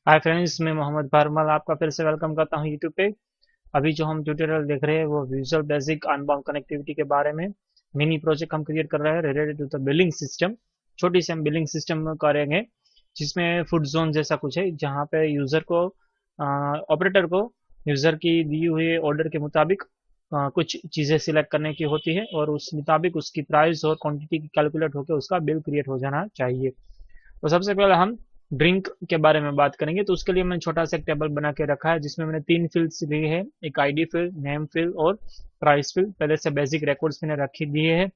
Hi friends, मैं मोहम्मद भारमल आपका फिर से वेलकम करता हूं यूट्यूब पे। अभी जो हम ट्यूटोरियल देख रहे हैं वो विजुअल बेसिक अनबाउंड कनेक्टिविटी के बारे में मिनी प्रोजेक्ट हम क्रिएट कर रहे हैं related to the billing system. छोटी सी हम बिलिंग सिस्टम करेंगे जिसमें फुड जोन जैसा कुछ है, जहाँ पे यूजर को ऑपरेटर को यूजर की दी हुई ऑर्डर के मुताबिक कुछ चीज़ें सिलेक्ट करने की होती है और उस मुताबिक उसकी प्राइस और क्वांटिटी की कैलकुलेट होकर उसका बिल क्रिएट हो जाना चाहिए। तो सबसे पहले हम ड्रिंक के बारे में बात करेंगे। तो उसके लिए मैंने छोटा सा एक टेबल बना के रखा है जिसमें मैंने तीन फील्ड्स लिए हैं, एक आईडी फील्ड, नेम फील्ड और प्राइस फील्ड। पहले से बेसिक रिकॉर्ड्स मैंने रखी दिए हैं।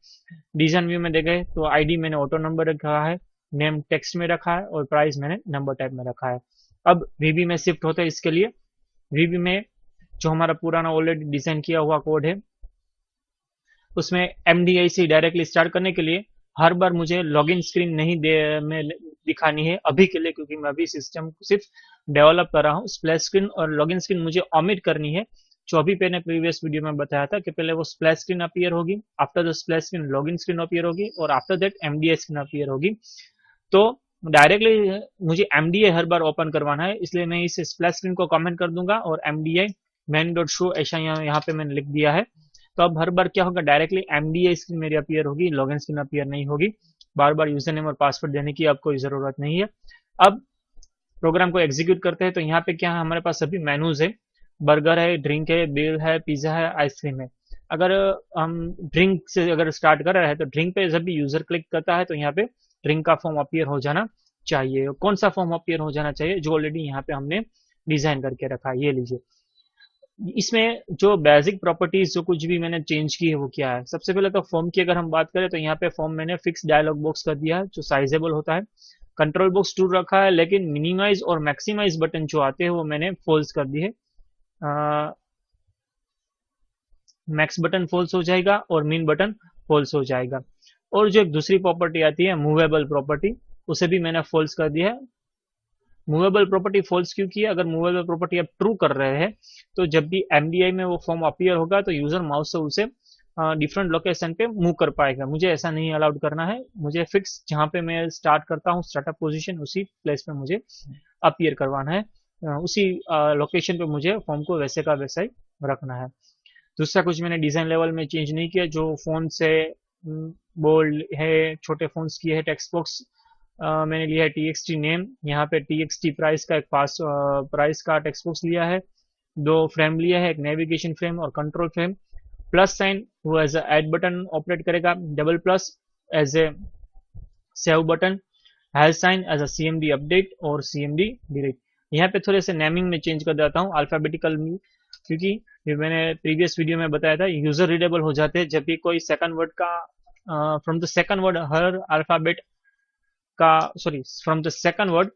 डिजाइन व्यू में देखे तो आईडी मैंने ऑटो नंबर रखा है, नेम टेक्स्ट में रखा है और प्राइस मैंने नंबर टाइप में रखा है। अब वीबी में शिफ्ट होता है। इसके लिए वीबी में जो हमारा पुराना ऑलरेडी डिजाइन किया हुआ कोड है उसमें एमडीआई से डायरेक्टली स्टार्ट करने के लिए हर बार मुझे लॉगिन स्क्रीन नहीं दे में दिखानी है अभी के लिए, क्योंकि मैं अभी सिस्टम को सिर्फ डेवलप कर रहा हूँ। स्प्लैश स्क्रीन और लॉगिन स्क्रीन मुझे ओमिट करनी है, जो अभी मैंने प्रीवियस वीडियो में बताया था कि पहले वो स्प्लैश स्क्रीन अपीयर होगी, after the splash screen login screen appear होगी और after that MDI screen appear होगी। तो डायरेक्टली मुझे एमडीआई हर बार ओपन करवाना है, इसलिए मैं इस स्प्लैश स्क्रीन को कमेंट कर दूंगा और एमडीआई मैन डॉट शो ऐसा यहाँ पे मैंने लिख दिया है। तो अब हर बार क्या होगा, डायरेक्टली एमडीआई स्क्रीन मेरी अपीयर होगी, लॉगिन स्क्रीन अपीयर नहीं होगी। बार बार यूजर नेम और पासवर्ड देने की अब कोई जरूरत नहीं है। अब प्रोग्राम को एग्जीक्यूट करते हैं। तो यहाँ पे क्या है, हमारे पास सभी मेनूज है, बर्गर है, ड्रिंक है, बिल है, पिज्जा है, आइसक्रीम है। अगर हम ड्रिंक से अगर स्टार्ट कर रहे हैं तो ड्रिंक पे जब भी यूजर क्लिक करता है तो यहाँ पे ड्रिंक का फॉर्म अपीयर हो जाना चाहिए। कौन सा फॉर्म अपीयर हो जाना चाहिए, जो ऑलरेडी यहाँ पे हमने डिजाइन करके रखा है, ये लीजिए। इसमें जो बेसिक प्रॉपर्टीज जो कुछ भी मैंने चेंज की है वो क्या है। सबसे पहले तो फॉर्म की अगर हम बात करें तो यहाँ पे फॉर्म मैंने फिक्स डायलॉग बॉक्स कर दिया है जो साइजेबल होता है। कंट्रोल बॉक्स टू रखा है, लेकिन मिनिमाइज और मैक्सिमाइज बटन जो आते हैं वो मैंने फॉल्स कर दिए। मैक्स बटन फॉल्स हो जाएगा और मिन बटन फॉल्स हो जाएगा। और जो एक दूसरी प्रॉपर्टी आती है मूवेबल प्रॉपर्टी, उसे भी मैंने फॉल्स कर दिया है। मूवेबल प्रॉपर्टी फॉल्स क्यों की है, अगर मूवेबल प्रॉपर्टी आप ट्रू कर रहे हैं तो जब भी एमडीआई में वो फॉर्म अपीयर होगा तो यूजर माउस से उसे डिफरेंट लोकेशन पे मूव कर पाएगा। मुझे ऐसा नहीं अलाउड करना है, मुझे फिक्स जहां पे मैं स्टार्ट करता हूँ स्टार्टअप पोजीशन उसी प्लेस पे मुझे अपीयर करवाना है। उसी लोकेशन पे मुझे फॉर्म को वैसे का वैसा ही रखना है। दूसरा कुछ मैंने डिजाइन लेवल में चेंज नहीं किया। जो फोन से बोल्ड है, छोटे फोन्स की है टेक्स्ट बॉक्स, मैंने लिया है टीएक्सटी नेम। यहाँ पे टीएक्सटी प्राइस का एक पास प्राइस का टेक्स्ट बॉक्स लिया है। दो फ्रेम लिया है, एक नेविगेशन फ्रेम और कंट्रोल फ्रेम। प्लस साइन वो एज एड बटन ऑपरेट करेगा, double plus as a save button, hash sign as a CMD update और सीएमडी डिलीट। यहाँ पे थोड़े से नेमिंग में चेंज कर देता हूँ अल्फाबेटिकल, क्योंकि ये मैंने प्रीवियस वीडियो में बताया था यूजर रीडेबल हो जाते हैं जब भी कोई सेकंड वर्ड का फ्रॉम द सेकंड वर्ड हर अल्फाबेट का, sorry, from the second word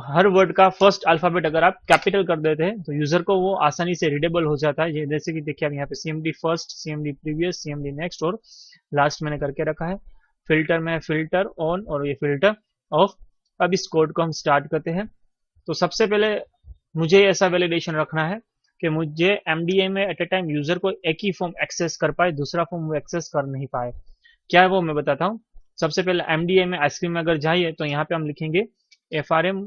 हर वर्ड का फर्स्ट अल्फाबेट अगर आप कैपिटल कर देते हैं तो यूजर को वो आसानी से रीडेबल हो जाता है। ये जैसे कि देखिए आप यहाँ पे CMD first, CMD previous, CMD next और लास्ट मैंने करके रखा है। फिल्टर में फिल्टर ऑन और ये फिल्टर ऑफ। अब इस कोड को हम स्टार्ट करते हैं। तो सबसे पहले मुझे ऐसा वैलिडेशन रखना है कि मुझे एमडीए में एट ए टाइम यूजर को एक ही फॉर्म एक्सेस कर पाए, दूसरा फॉर्म वो एक्सेस कर नहीं पाए। क्या है वो मैं बताता हूँ। सबसे पहले एमडीए में आइसक्रीम में अगर जाइए तो यहाँ पे हम लिखेंगे FRM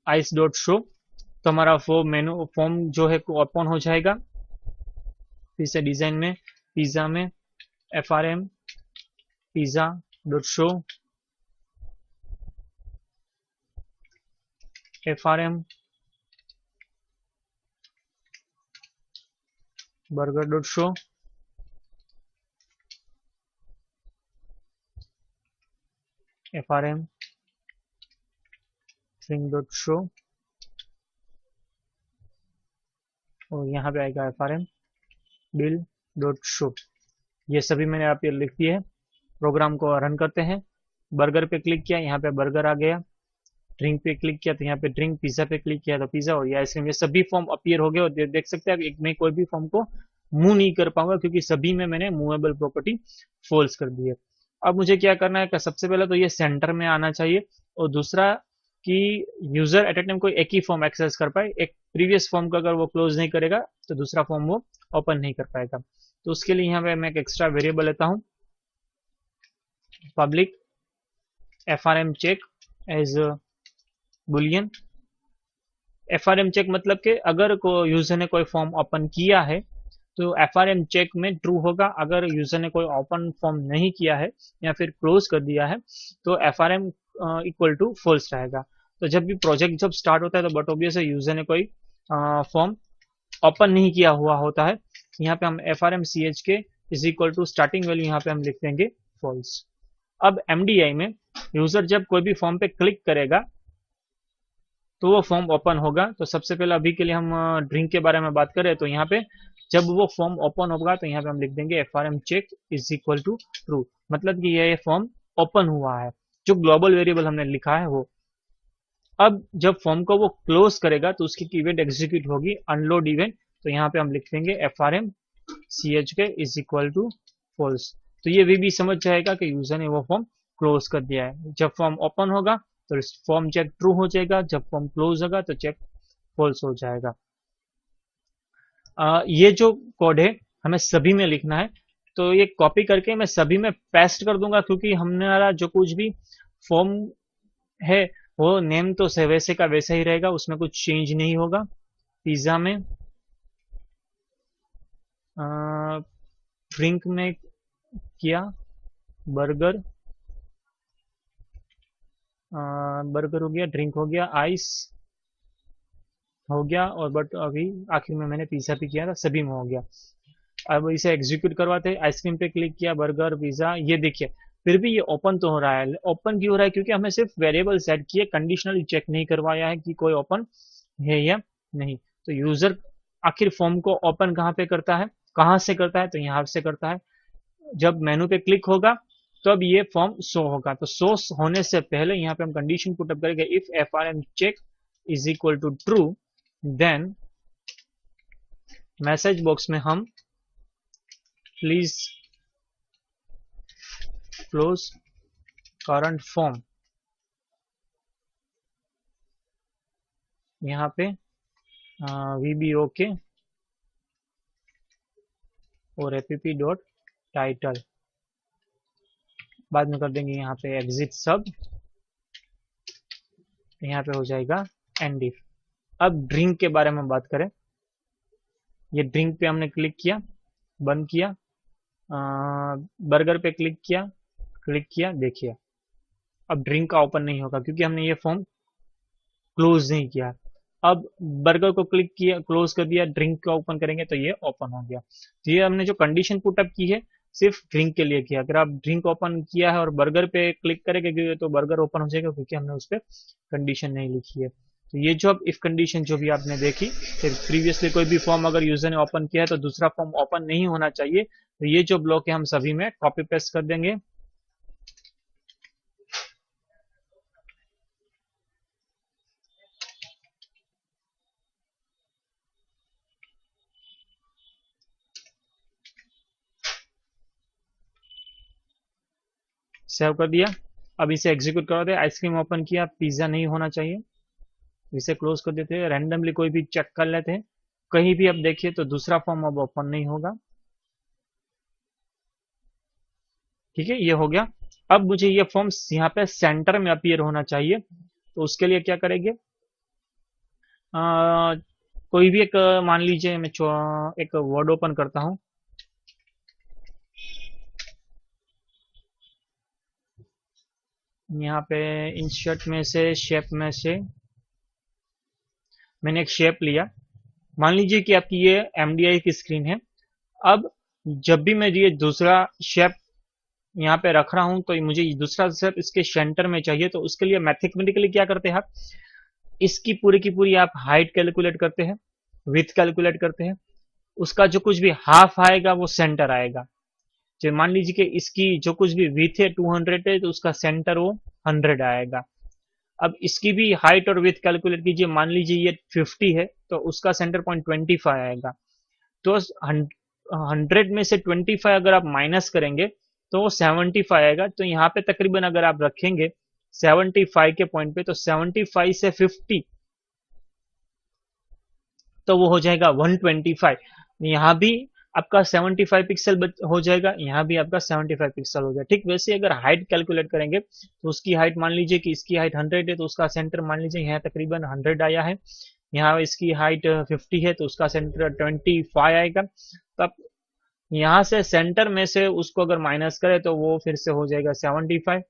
आइस डॉट शो। तो हमारा वो मेनू फॉर्म जो है ओपन हो जाएगा। फिर से डिजाइन में पिज्जा में FRM pizza dot show, FRM burger dot show, FRM drink dot show और यहाँ पे आएगा FRM बिल डॉट शो। ये सभी मैंने आप ये लिख दिए है। प्रोग्राम को रन करते हैं। बर्गर पे क्लिक किया, यहाँ पे बर्गर आ गया। ड्रिंक पे क्लिक किया तो यहाँ पे ड्रिंक, पिज्जा पे क्लिक किया तो पिज्जा और ये आइसक्रीम, ये सभी फॉर्म अपीयर हो गए। और देख सकते हैं एक मैं कोई भी फॉर्म को मूव नहीं कर पाऊंगा क्योंकि सभी में मैंने मूवेबल प्रॉपर्टी फॉल्स कर दी है। अब मुझे क्या करना है कि सबसे पहले तो ये सेंटर में आना चाहिए और दूसरा कि यूजर एट ए टाइम कोई एक ही फॉर्म एक्सेस कर पाए। एक प्रीवियस फॉर्म का अगर वो क्लोज नहीं करेगा तो दूसरा फॉर्म वो ओपन नहीं कर पाएगा। तो उसके लिए यहाँ पे मैं एक एक्स्ट्रा वेरिएबल लेता हूँ, public FRM check as boolean. FRM check मतलब कि अगर को यूजर ने कोई फॉर्म ओपन किया है तो FRM चेक में ट्रू होगा, अगर यूजर ने कोई ओपन फॉर्म नहीं किया है या फिर क्लोज कर दिया है तो FRM इक्वल टू फॉल्स रहेगा। तो जब भी प्रोजेक्ट जब स्टार्ट होता है तो बट ऑब्वियस है यूजर ने कोई फॉर्म ओपन नहीं किया हुआ होता है। यहाँ पे हम FRM CH के is equal to starting value यहाँ पे हम लिख देंगे फॉल्स। अब MDI में यूजर जब कोई भी फॉर्म पे क्लिक करेगा तो वो फॉर्म ओपन होगा। तो सबसे पहले अभी के लिए हम ड्रिंक के बारे में बात करें तो यहाँ पे जब वो फॉर्म ओपन होगा तो यहाँ पे हम लिख देंगे FRM check is equal to true, मतलब कि ये फॉर्म ओपन हुआ है, जो ग्लोबल वेरिएबल हमने लिखा है वो। अब जब फॉर्म को वो क्लोज करेगा तो उसकी इवेंट एग्जीक्यूट होगी अनलोड इवेंट, तो यहाँ पे हम लिख देंगे FRM CH के इज इक्वल टू फॉल्स। तो ये भी समझ जाएगा कि यूजर ने वो फॉर्म क्लोज कर दिया है। जब फॉर्म ओपन होगा तो फॉर्म चेक ट्रू हो जाएगा, जब फॉर्म क्लोज होगा तो चेक फॉल्स हो जाएगा। ये जो कोड है हमें सभी में लिखना है, तो ये कॉपी करके मैं सभी में पेस्ट कर दूंगा, क्योंकि हमारा जो कुछ भी फॉर्म है वो नेम तो वैसे का वैसा ही रहेगा, उसमें कुछ चेंज नहीं होगा। पिज्जा में ड्रिंक में किया बर्गर, बर्गर हो गया, ड्रिंक हो गया, आइस हो गया, और बट अभी आखिर में मैंने पिज्जा भी किया था, सभी में हो गया। अब इसे एग्जीक्यूट करवाते हैं, आइसक्रीम पे क्लिक किया, बर्गर पिज्जा, ये देखिए फिर भी ये ओपन तो हो रहा है। ओपन क्यों हो रहा है? क्योंकि हमने सिर्फ वेरिएबल सेट किए, कंडीशनल चेक नहीं करवाया है कि कोई ओपन है या नहीं। तो यूजर आखिर फॉर्म को ओपन कहाँ पे करता है, कहाँ से करता है? तो यहाँ से करता है। जब मेनू पे क्लिक होगा तो अब ये फॉर्म शो होगा, तो शो होने से पहले यहाँ पे हम कंडीशन पुटअप करेंगे, if FRM check is equal to true then message box में हम प्लीज क्लोज करंट फॉर्म, यहाँ पे VBOK और app.title, बाद में कर देंगे यहाँ पे एग्जिट सब, यहाँ पे हो जाएगा एंड इफ। अब ड्रिंक के बारे में बात करें, ये ड्रिंक पे हमने क्लिक किया, बंद किया, बर्गर पे क्लिक किया, देखिए अब ड्रिंक का ओपन नहीं होगा क्योंकि हमने ये फॉर्म क्लोज नहीं किया। अब बर्गर को क्लिक किया, क्लोज कर दिया, ड्रिंक का ओपन करेंगे तो ये ओपन हो गया। तो ये हमने जो कंडीशन पुटअप की है सिर्फ ड्रिंक के लिए किया। अगर आप ड्रिंक ओपन किया है और बर्गर पे क्लिक करेंगे तो बर्गर ओपन हो जाएगा, क्योंकि हमने उस पर कंडीशन नहीं लिखी है। तो ये जो अब इफ कंडीशन जो भी आपने देखी, फिर प्रीवियसली कोई भी फॉर्म अगर यूजर ने ओपन किया है तो दूसरा फॉर्म ओपन नहीं होना चाहिए। तो ये जो ब्लॉक है हम सभी में कॉपी पेस्ट कर देंगे। सेव कर दिया। अब इसे एग्जीक्यूट करवा दे, आइसक्रीम ओपन किया, पिज्जा नहीं होना चाहिए, इसे क्लोज कर देते हैं। रैंडमली कोई भी चेक कर लेते हैं, कहीं भी अब देखिए तो दूसरा फॉर्म अब ओपन नहीं होगा। ठीक है, ये हो गया। अब मुझे ये फॉर्म यहाँ पे सेंटर में अपीयर होना चाहिए, तो उसके लिए क्या करेंगे, कोई भी एक मान लीजिए मैं एक वर्ड ओपन करता हूँ, यहाँ पे इंसर्ट में से शेप में से मैंने एक शेप लिया। मान लीजिए कि आपकी ये MDI की स्क्रीन है। अब जब भी मैं ये दूसरा शेप यहाँ पे रख रहा हूं तो मुझे दूसरा शेप इसके सेंटर में चाहिए, तो उसके लिए मैथमेटिकली क्या करते हैं आप, इसकी पूरी की पूरी आप हाइट कैलकुलेट करते हैं, विड्थ कैलकुलेट करते हैं, उसका जो कुछ भी हाफ आएगा वो सेंटर आएगा। जो मान लीजिए कि इसकी जो कुछ भी विड्थ है 200 है, तो उसका सेंटर वो 100 आएगा। अब इसकी भी हाइट और विड्थ कैलकुलेट कीजिए, मान लीजिए ये 50 है तो उसका सेंटर पॉइंट 25 आएगा। तो 100 में से 25 अगर आप माइनस करेंगे तो वो 75 आएगा। तो यहाँ पे तकरीबन अगर आप रखेंगे 75 के पॉइंट पे, तो 75 से 50 तो वो हो जाएगा 125। यहाँ भी आपका 75 पिक्सल हो जाएगा, यहाँ भी आपका 75 पिक्सल हो जाएगा। ठीक वैसे अगर हाइट कैलकुलेट करेंगे तो उसकी हाइट मान लीजिए कि इसकी हाइट 100 है तो उसका सेंटर मान लीजिए यहाँ तकरीबन 100 आया है। यहाँ इसकी हाइट 50 है तो उसका सेंटर 25 आएगा। तब यहाँ से सेंटर में से उसको अगर माइनस करें तो वो फिर से हो जाएगा 75।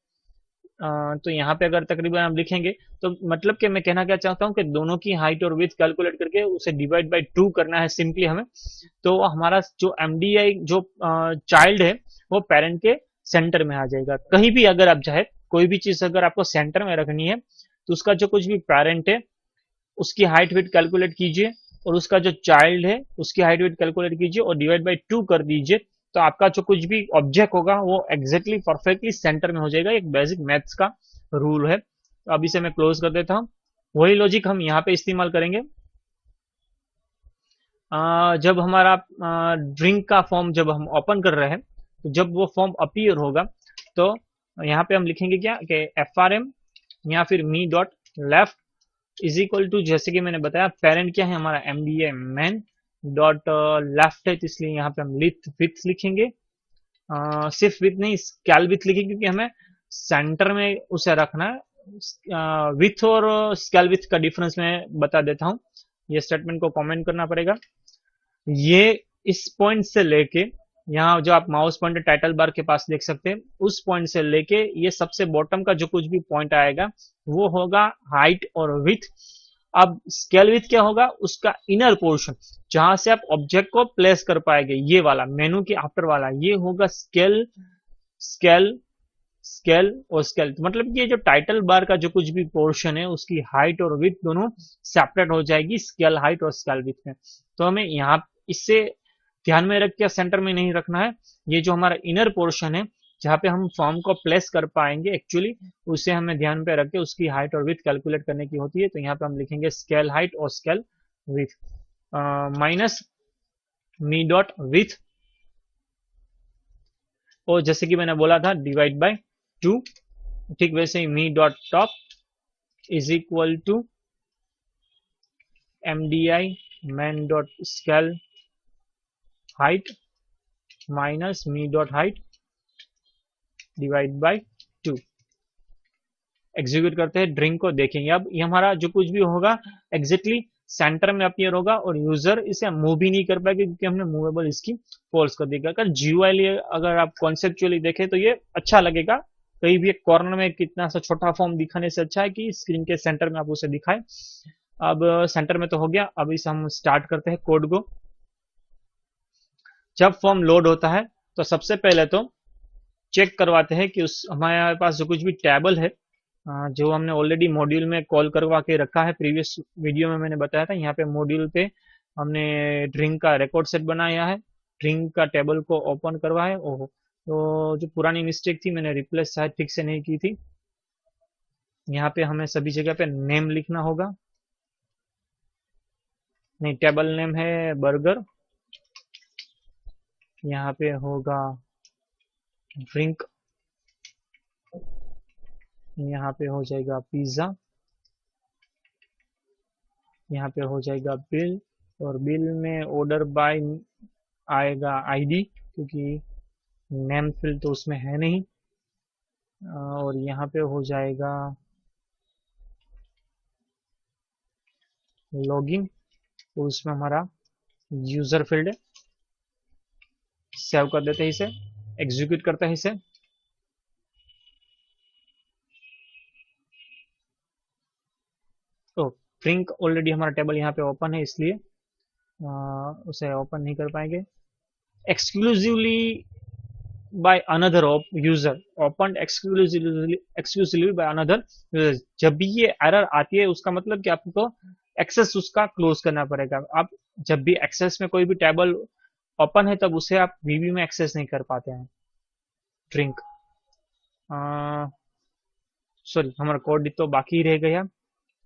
तो यहाँ पे अगर तकरीबन आप लिखेंगे तो मतलब कि मैं कहना क्या चाहता हूँ कि दोनों की हाइट और विड्थ कैलकुलेट करके उसे डिवाइड बाय 2 करना है सिंपली हमें। तो हमारा जो एमडीआई जो चाइल्ड है वो पेरेंट के सेंटर में आ जाएगा। कहीं भी अगर आप चाहे कोई भी चीज अगर आपको सेंटर में रखनी है तो उसका जो कुछ भी पेरेंट है उसकी हाइट विड्थ कैलकुलेट कीजिए और उसका जो चाइल्ड है उसकी हाइट विड्थ कैलकुलेट कीजिए और डिवाइड बाय 2 कर दीजिए। तो आपका जो कुछ भी ऑब्जेक्ट होगा वो एग्जैक्टली परफेक्टली सेंटर में हो जाएगा। एक बेसिक मैथ्स का रूल है। तो अब इसे मैं क्लोज कर देता हूँ। वही लॉजिक हम यहाँ पे इस्तेमाल करेंगे। जब हमारा ड्रिंक का फॉर्म जब हम ओपन कर रहे हैं तो जब वो फॉर्म अपीयर होगा तो यहाँ पे हम लिखेंगे क्या कि एफ आर एम या फिर me dot left is equal to, जैसे कि मैंने बताया पेरेंट क्या है हमारा M D A main dot left है तो इसलिए यहाँ पे हम विथ लिखेंगे। सिर्फ विथ नहीं स्केल विथ लिखेंगे क्योंकि हमें सेंटर में उसे रखना है। विथ और स्केल विथ का डिफरेंस मैं बता देता हूँ। ये स्टेटमेंट को कमेंट करना पड़ेगा। ये इस पॉइंट से लेके यहाँ जो आप माउस पॉइंटर टाइटल बार के पास देख सकते हैं उस पॉइंट से लेके ये सबसे बॉटम का जो कुछ भी पॉइंट आएगा वो होगा हाइट और विथ। अब स्केल विथ क्या होगा, उसका इनर पोर्शन जहां से आप ऑब्जेक्ट को प्लेस कर पाएंगे, ये वाला मेनू के आफ्टर वाला ये होगा स्केल स्केल स्केल और स्केल। तो मतलब ये जो टाइटल बार का जो कुछ भी पोर्शन है उसकी हाइट और विथ दोनों सेपरेट हो जाएगी स्केल हाइट और स्केल विथ में। तो हमें यहाँ इससे ध्यान में रख के सेंटर में नहीं रखना है। ये जो हमारा इनर पोर्शन है जहाँ पे हम फॉर्म को प्लेस कर पाएंगे एक्चुअली उसे हमें ध्यान पे रख के उसकी हाइट और विथ कैलकुलेट करने की होती है। तो यहाँ पे हम लिखेंगे स्केल हाइट और scale with minus me dot with और जैसे कि मैंने बोला था डिवाइड बाय 2। ठीक वैसे ही me dot top is equal to M D I main dot scale height minus me dot height divide by 2। Execute करते हैं, ड्रिंक को देखेंगे। अब ये हमारा जो कुछ भी होगा एग्जैक्टली सेंटर में अपीयर होगा और यूजर इसे मूव भी नहीं कर पाएगा क्योंकि हमने मूवेबल इसकी फॉल्स कर देगा। अगर जीयूआई अगर आप कॉन्सेप्चुअली देखें तो ये अच्छा लगेगा। कहीं भी एक कॉर्नर में कितना सा छोटा फॉर्म दिखाने से अच्छा है कि स्क्रीन के सेंटर में आप उसे दिखाएं। अब सेंटर में तो हो गया। अब इसे हम स्टार्ट करते हैं कोड को। जब फॉर्म लोड होता है तो सबसे पहले तो चेक करवाते हैं कि उस हमारे पास जो कुछ भी टेबल है जो हमने ऑलरेडी मॉड्यूल में कॉल करवा के रखा है। प्रीवियस वीडियो में मैंने बताया था यहाँ पे मॉड्यूल पे हमने ड्रिंक का रिकॉर्ड सेट बनाया है, ड्रिंक का टेबल को ओपन करवा है। ओहो, तो जो पुरानी मिस्टेक थी मैंने रिप्लेस शायद ठीक से नहीं की थी। यहाँ पे हमें सभी जगह पे नेम लिखना होगा। नहीं, टेबल नेम है बर्गर, यहाँ पे होगा ड्रिंक, यहाँ पे हो जाएगा पिज्ज़ा, यहाँ पे हो जाएगा बिल और बिल में ऑर्डर बाय आएगा आईडी क्योंकि नेम फील्ड तो उसमें है नहीं। और यहाँ पे हो जाएगा लॉगिन, तो उसमें हमारा यूजर फील्ड है। सेव कर देते हैं इसे, एग्जीक्यूट करते हैं इसे। तो ड्रिंक ऑलरेडी हमारा टेबल यहाँ पे ओपन है इसलिए उसे ओपन नहीं कर पाएंगे। Exclusively by another user opened exclusively by another user। जब भी ये एरर आती है उसका मतलब कि आपको एक्सेस उसका क्लोज करना पड़ेगा। आप जब भी एक्सेस में कोई भी टेबल ओपन है तब उसे आप वीवी में एक्सेस नहीं कर पाते हैं। ड्रिंक सॉरी हमारा कोड तो बाकी ही रह गया।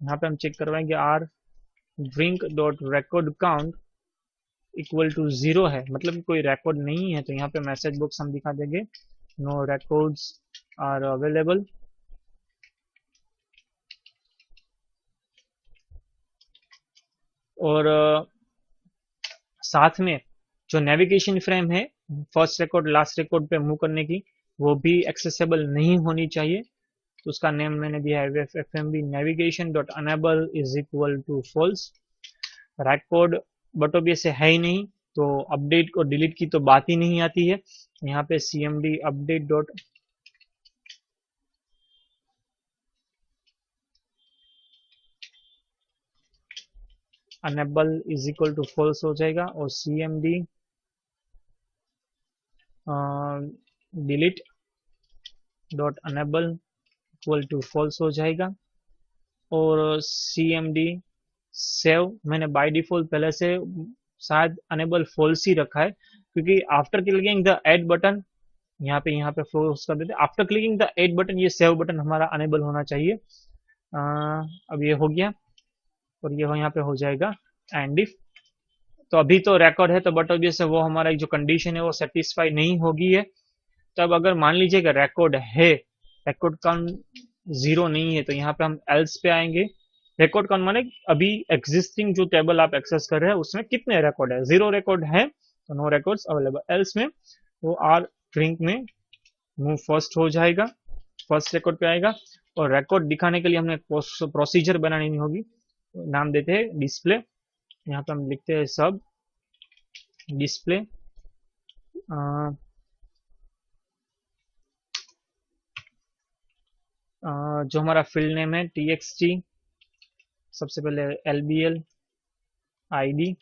यहाँ पे हम चेक करवाएंगे R drink dot record count equal to 0 है, मतलब कोई रिकॉर्ड नहीं है। तो यहाँ पे मैसेज बॉक्स हम दिखा देंगे नो रिकॉर्ड्स आर अवेलेबल। और साथ में जो नेविगेशन फ्रेम है फर्स्ट रिकॉर्ड लास्ट रिकॉर्ड पे मूव करने की, वो भी एक्सेसिबल नहीं होनी चाहिए। तो उसका नेम मैंने दिया है fmb navigation dot enable is equal to false. Record but obvious है ही नहीं, तो अपडेट और डिलीट की तो बात ही नहीं आती है। यहाँ पे cmd update dot enable is equal to false हो जाएगा, और cmd delete dot enable equal to false हो जाएगा। और cmd सेव मैंने बाय डिफॉल्ट पहले से शायद अनेबल फॉल्स ही रखा है, क्योंकि after clicking the add button, यहाँ पे फोर्स कर देते, after clicking the add button ये सेव बटन हमारा अनेबल होना चाहिए। अब ये हो गया, और ये यहाँ पे हो जाएगा एंड इफ। तो अभी तो रिकॉर्ड है, तो बट ऑब्वियस वो हमारा जो कंडीशन है वो सेटिस्फाई नहीं होगी है। तब अगर मान लीजिए कि रिकॉर्ड है, रिकॉर्ड काउंट 0 नहीं है, तो यहाँ पे हम एल्स पे आएंगे। रिकॉर्ड काउंट माने अभी एग्जिस्टिंग जो टेबल आप एक्सेस कर रहे हैं उसमें कितने रिकॉर्ड है, 0 रिकॉर्ड है तो नो रिकॉर्ड्स अवेलेबल। एल्स में वो आर ड्रिंक में मूव फर्स्ट हो जाएगा, फर्स्ट रिकॉर्ड पे आएगा। और रिकॉर्ड दिखाने के लिए हमने प्रोसीजर बनानी होगी, नाम देते हैं डिस्प्ले। यहाँ पे हम लिखते हैं सब डिस्प्ले जो हमारा फील्ड नेम है txt, सबसे पहले lbl id,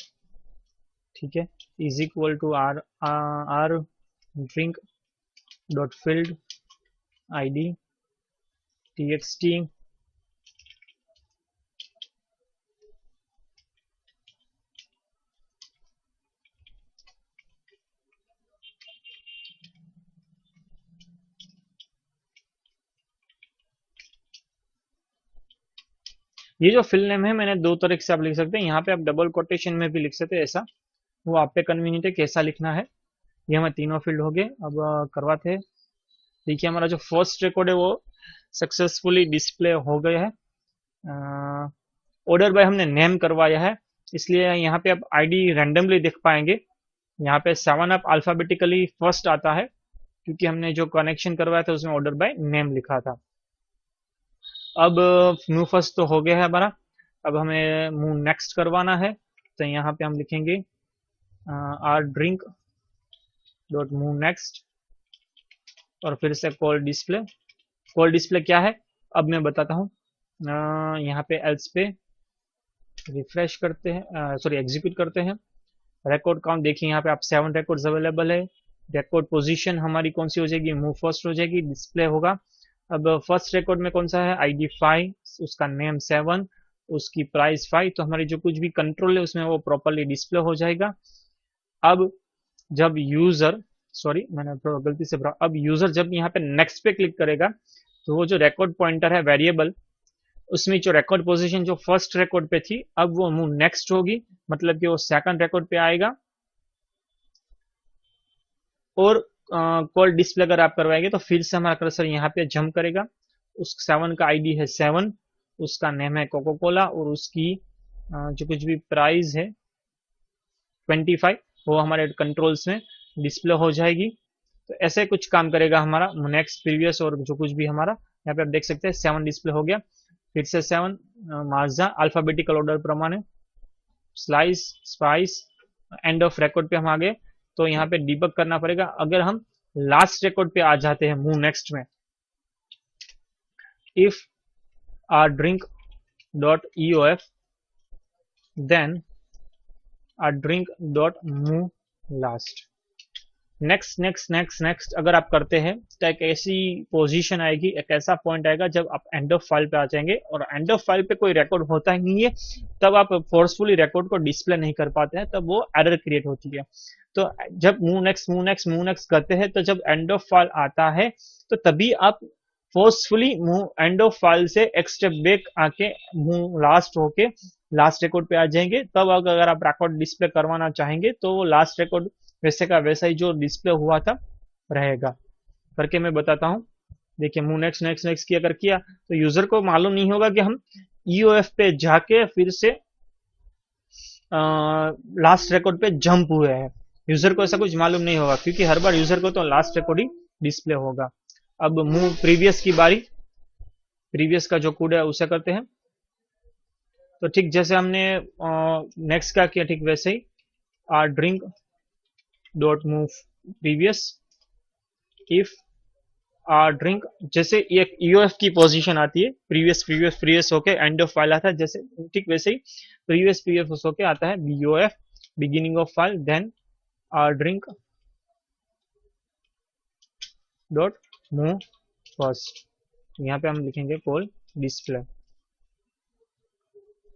ठीक है, is equal to R drink dot field id txt ये जो फिल नेम है मैंने दो तरीके से आप लिख सकते हैं। यहाँ पे आप डबल कोटेशन में भी लिख सकते हैं, ऐसा वो आप पे कन्वीनियंट है कैसा लिखना है। ये हमारे तीनों फील्ड हो गए। अब करवाते हैं। देखिए हमारा जो फर्स्ट रिकॉर्ड है वो सक्सेसफुली डिस्प्ले हो गया है। ऑर्डर बाय हमने नेम करवाया है, इसलिए यहाँ पे आप आईडी रैंडमली देख पाएंगे। यहाँ पे 7 अप अल्फाबेटिकली फर्स्ट आता है, क्योंकि हमने जो कनेक्शन करवाया था उसमें ऑर्डर बाय नेम लिखा था। अब मूव फर्स्ट तो हो गया है हमारा, अब हमें मूव नेक्स्ट करवाना है। तो यहाँ पे हम लिखेंगे R drink dot move next, और फिर से कॉल डिस्प्ले। कॉल डिस्प्ले क्या है अब मैं बताता हूँ। यहाँ पे एल्स पे रिफ्रेश करते हैं, सॉरी एग्जीक्यूट करते हैं। रिकॉर्ड काउंट देखिए यहाँ पे आप 7 रिकॉर्ड्स अवेलेबल है। रिकॉर्ड पोजीशन हमारी कौन सी हो जाएगी, मूव फर्स्ट हो जाएगी, डिस्प्ले होगा। अब फर्स्ट रिकॉर्ड में कौन सा है, आईडी 5, उसका नेम 7, उसकी प्राइस 5, तो हमारी जो कुछ भी कंट्रोल है उसमें वो प्रॉपरली डिस्प्ले हो जाएगा। अब जब यूजर, सॉरी मैंने गलती से, अब यूजर जब यहाँ पे नेक्स्ट पे क्लिक करेगा तो वो जो रिकॉर्ड पॉइंटर है वेरिएबल, उसमें जो रिकॉर्ड पोजीशन जो फर्स्ट रिकॉर्ड पे थी अब वो मूव नेक्स्ट होगी, मतलब कि वो सेकंड रिकॉर्ड पे आएगा। और कॉल डिस्प्ले अगर आप करवाएंगे तो फिर से हमारा कर्सर यहाँ पे जंप करेगा। उस 7 का आईडी है 7, उसका नेम है कोको कोला, और उसकी जो कुछ भी प्राइस है 25, वो हमारे कंट्रोल्स में डिस्प्ले हो जाएगी। तो ऐसे कुछ काम करेगा हमारा नेक्स्ट प्रीवियस, और जो कुछ भी हमारा यहाँ पे आप देख सकते हैं 7 डिस्प्ले हो गया। फिर से 7 माजा अल्फाबेटिकल ऑर्डर प्रमाणे slice spice end of record पे हम आ गए। तो यहाँ पे डिबग करना पड़ेगा। अगर हम लास्ट रिकॉर्ड पे आ जाते हैं मूव नेक्स्ट में, if R drink dot EOF then R drink dot move last, next next next next अगर आप करते हैं तो एक ऐसी पोजीशन आएगी, एक ऐसा पॉइंट आएगा जब आप एंड ऑफ फाइल पे आ जाएंगे, और एंड ऑफ फाइल पे कोई रिकॉर्ड होता ही नहीं है, तब आप फोर्सफुली रिकॉर्ड को डिस्प्ले नहीं कर पाते हैं, तब वो एरर क्रिएट होती है। तो जब move next move next move next करते हैं, तो जब एंड ऑफ फाइल आता है तो तभी आप forcefully move and of file से एक स्टेप बैक आके मूव लास्ट होके लास्ट रिकॉर्ड पे आ जाएंगे। तब अगर आप रिकॉर्ड डिस्प्ले करवाना चाहेंगे तो वो लास्ट रिकॉर्ड वैसे का वैसा ही जो डिस्प्ले हुआ था रहेगा। करके मैं बताता हूँ। देखिए मूव नेक्स्ट नेक्स्ट नेक्स्ट की अगर किया तो यूजर को मालूम नहीं होगा कि हम ईओएफ पे जाके फिर से लास्ट रिकॉर्ड पे जंप हुए हैं। यूजर को ऐसा कुछ मालूम नहीं होगा, क्योंकि हर बार यूजर को तो लास्ट रिकॉर्ड ही डिस्प्ले होगा। अब मूव प्रीवियस की बारी, प्रीवियस का जो कोड है उसे करते हैं। तो ठीक जैसे हमने नेक्स्ट का किया, ठीक वैसे ही R drink dot move previous if R drink, जैसे एक ईओएफ की पोजीशन आती है, प्रीवियस प्रीवियस प्रीवियस होके एंड ऑफ फाइल आता है, जैसे ठीक वैसे ही प्रीवियस प्रीवियस होके आता है BOF beginning of file, then R drink dot move first. यहाँ पे हम लिखेंगे कॉल डिस्प्ले।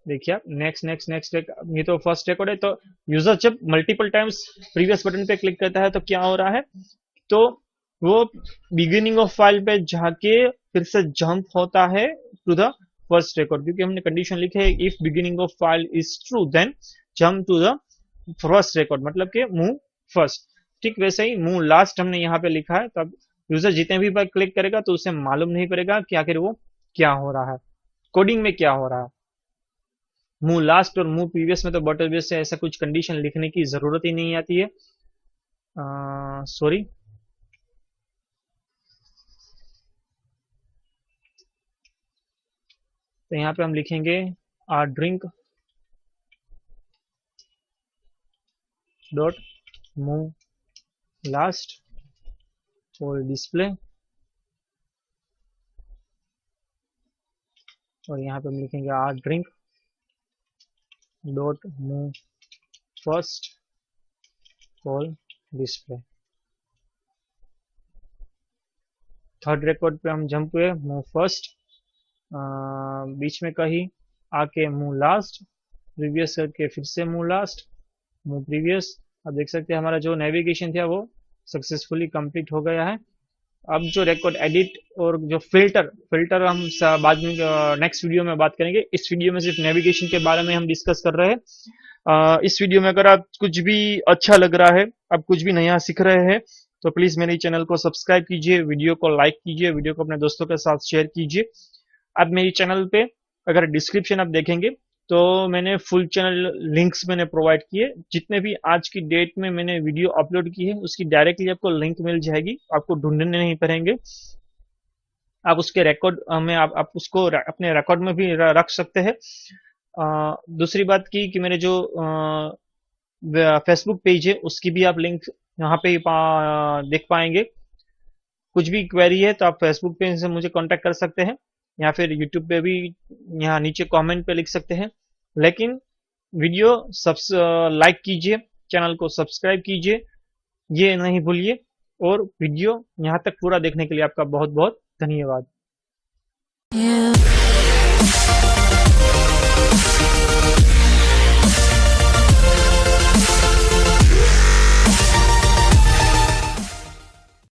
देखिए आप नेक्स्ट नेक्स्ट नेक्स्ट, ये तो फर्स्ट रिकॉर्ड है। तो यूजर जब मल्टीपल टाइम्स प्रीवियस बटन पे क्लिक करता है तो क्या हो रहा है, तो वो बिगिनिंग ऑफ फाइल पे जाके फिर से जंप होता है टू द फर्स्ट रिकॉर्ड, क्योंकि हमने कंडीशन लिखे है if beginning of file is true then jump to the first record, मतलब कि मूव फर्स्ट। ठीक वैसे ही मूव लास्ट हमने यहाँ पे लिखा है, तब यूजर जितने भी बार क्लिक करेगा तो उसे मालूम नहीं पड़ेगा कि आखिर वो क्या हो रहा है, कोडिंग में क्या हो रहा है। मूव लास्ट और मूव प्रीवियस में तो बटर बेस से ऐसा कुछ कंडीशन लिखने की जरूरत ही नहीं आती है। सॉरी, तो यहाँ पे हम लिखेंगे R drink dot move last और डिस्प्ले, और यहाँ पे हम लिखेंगे R drink dot move first call display. Third record पे हम जंप हुए मूव फर्स्ट, बीच में कहीं आके मूव लास्ट, प्रीवियस करके फिर से मूव लास्ट, मूव प्रीवियस। अब देख सकते हैं हमारा जो नेविगेशन था वो सक्सेसफुली कंप्लीट हो गया है। अब जो रिकॉर्ड एडिट और जो फिल्टर हम बाद में नेक्स्ट वीडियो में बात करेंगे। इस वीडियो में सिर्फ नेविगेशन के बारे में हम डिस्कस कर रहे हैं। इस वीडियो में अगर आप कुछ भी अच्छा लग रहा है, आप कुछ भी नया सीख रहे हैं, तो प्लीज मेरे चैनल को सब्सक्राइब कीजिए, वीडियो को लाइक कीजिए, वीडियो को अपने दोस्तों के साथ शेयर कीजिए। अब मेरी चैनल पे अगर डिस्क्रिप्शन आप देखेंगे तो मैंने फुल चैनल लिंक्स मैंने प्रोवाइड किए, जितने भी आज की डेट में मैंने वीडियो अपलोड की है उसकी डायरेक्टली आपको लिंक मिल जाएगी, आपको ढूंढने नहीं पड़ेंगे। आप उसके रिकॉर्ड में आप उसको अपने रिकॉर्ड में भी रख सकते हैं। दूसरी बात की मेरे जो फेसबुक पेज है उसकी भी आप लिंक यहाँ पे देख पाएंगे। कुछ भी क्वेरी है तो आप फेसबुक पेज से मुझे कांटेक्ट कर सकते हैं, या फिर यूट्यूब पे भी यहाँ नीचे कमेंट पे लिख सकते हैं। लेकिन वीडियो लाइक कीजिए, चैनल को सब्सक्राइब कीजिए, ये नहीं भूलिए। और वीडियो यहाँ तक पूरा देखने के लिए आपका बहुत बहुत धन्यवाद।